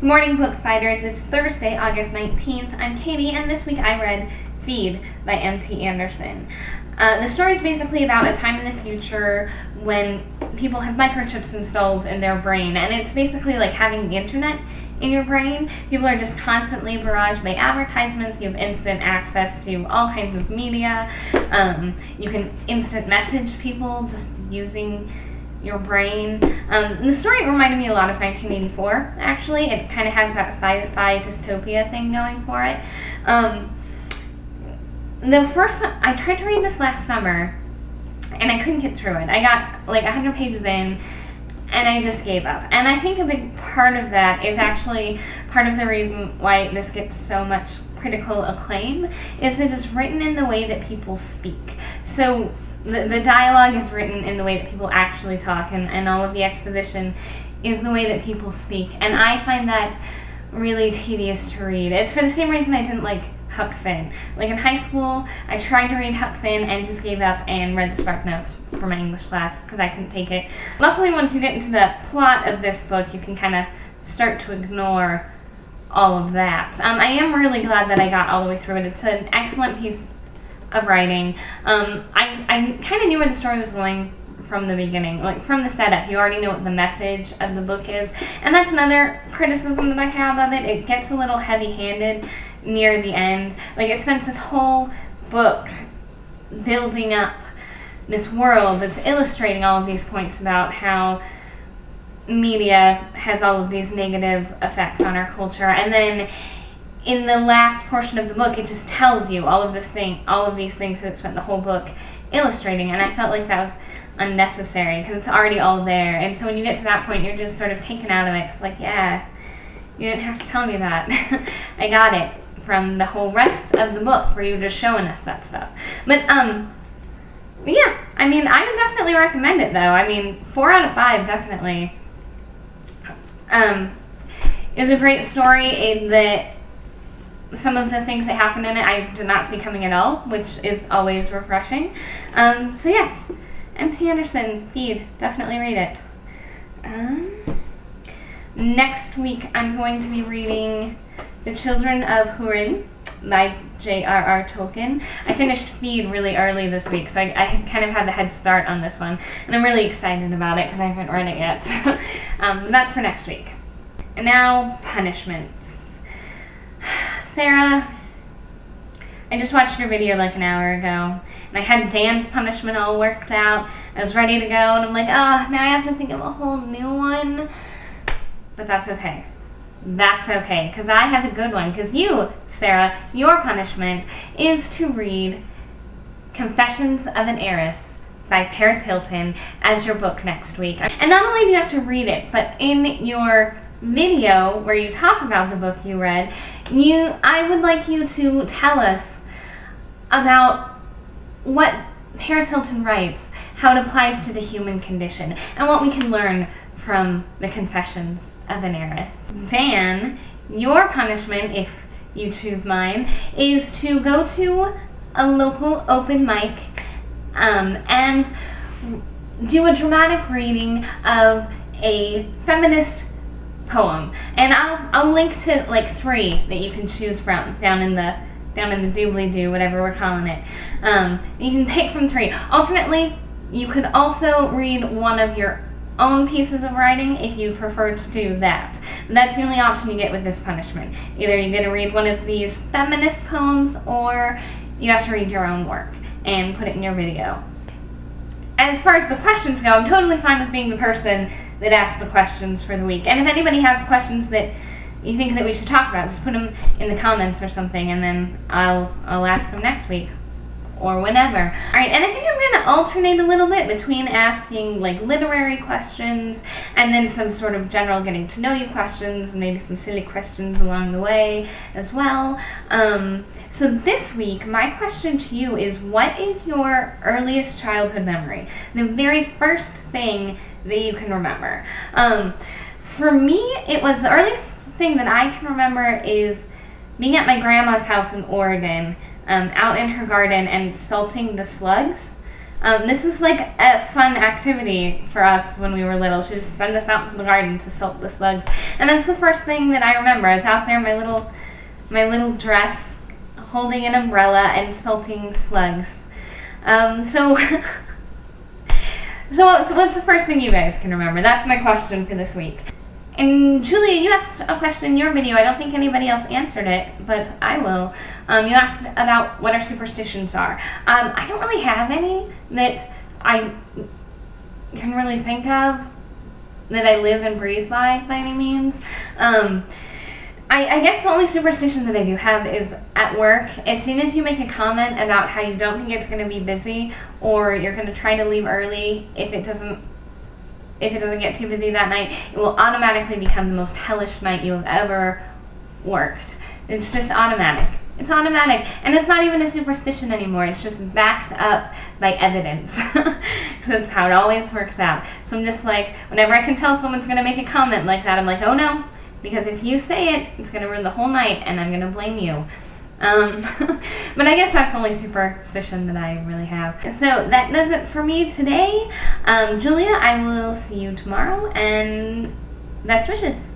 Good morning, book fighters. It's Thursday, August 19th. I'm Katie, and this week I read Feed by M.T. Anderson. The story is basically about a time in the future when people have microchips installed in their brain, and it's basically like having the internet in your brain. People are just constantly barraged by advertisements. You have instant access to all kinds of media. You can instant message people just using your brain. The story reminded me a lot of 1984, actually. It kind of has that sci-fi dystopia thing going for it. I tried to read this last summer, and I couldn't get through it. I got like 100 pages in, and I just gave up. And I think a big part of that is actually part of the reason why this gets so much critical acclaim, is that it's written in the way that people speak. So the dialogue is written in the way that people actually talk, and all of the exposition is the way that people speak. And I find that really tedious to read. It's for the same reason I didn't like Huck Finn. Like in high school, I tried to read Huck Finn and just gave up and read the Spark Notes for my English class because I couldn't take it. Luckily, once you get into the plot of this book, you can kind of start to ignore all of that. I am really glad that I got all the way through it. It's an excellent piece of writing. I kind of knew where the story was going from the beginning, like from the setup. You already know what the message of the book is, and that's another criticism that I have of it. It gets a little heavy-handed near the end. Like, it spends this whole book building up this world that's illustrating all of these points about how media has all of these negative effects on our culture, and then in the last portion of the book, it just tells you all of these things that it spent the whole book illustrating, and I felt like that was unnecessary because it's already all there. And so when you get to that point, you're just sort of taken out of it. It's like, yeah, you didn't have to tell me that. I got it from the whole rest of the book where you were just showing us that stuff. But yeah, I mean, I would definitely recommend it, though. I mean, 4 out of 5, definitely. It was a great story. Some of the things that happened in it I did not see coming at all, which is always refreshing. So yes, M.T. Anderson, Feed, definitely read it. Next week I'm going to be reading The Children of Hurin by J.R.R. Tolkien. I finished Feed really early this week, so I kind of had the head start on this one, and I'm really excited about it because I haven't read it yet. That's for next week. And now, punishments. Sarah, I just watched your video like an hour ago, and I had Dan's punishment all worked out. I was ready to go, and I'm like, now I have to think of a whole new one. But that's okay. That's okay, because I have a good one. Because you, Sarah, your punishment is to read Confessions of an Heiress by Paris Hilton as your book next week. And not only do you have to read it, but in your video where you talk about the book you read, I would like you to tell us about what Paris Hilton writes, how it applies to the human condition, and what we can learn from the Confessions of an Heiress. Dan, your punishment, if you choose mine, is to go to a local open mic and do a dramatic reading of a feminist poem, and I'll link to like 3 that you can choose from down in the doobly-doo, whatever we're calling it. You can pick from 3. Alternately, you could also read one of your own pieces of writing if you prefer to do that. That's the only option you get with this punishment. Either you get to read one of these feminist poems, or you have to read your own work and put it in your video. As far as the questions go, I'm totally fine with being the person that asks the questions for the week. And if anybody has questions that you think that we should talk about, just put them in the comments or something, and then I'll ask them next week or whenever. All right, and I think I'm going to alternate a little bit between asking like literary questions and then some sort of general getting to know you questions, and maybe some silly questions along the way as well. So this week, my question to you is, what is your earliest childhood memory? The very first thing that you can remember. For me, it was the earliest thing that I can remember is being at my grandma's house in Oregon, out in her garden and salting the slugs. This was like a fun activity for us when we were little. She just send us out to the garden to salt the slugs, and that's the first thing that I remember. I was out there in my little dress, holding an umbrella and salting slugs. So what's the first thing you guys can remember? That's my question for this week. And Julia, you asked a question in your video. I don't think anybody else answered it, but I will. You asked about what our superstitions are. I don't really have any that I can really think of that I live and breathe by any means. I guess the only superstition that I do have is at work. As soon as you make a comment about how you don't think it's going to be busy, or you're going to try to leave early if it doesn't get too busy that night, it will automatically become the most hellish night you have ever worked. It's just automatic. It's automatic. And it's not even a superstition anymore. It's just backed up by evidence. Because that's how it always works out. So I'm just like, whenever I can tell someone's going to make a comment like that, I'm like, oh no. Because if you say it, it's going to ruin the whole night, and I'm going to blame you. But I guess that's the only superstition that I really have. So that does it for me today. Julia, I will see you tomorrow, and best wishes.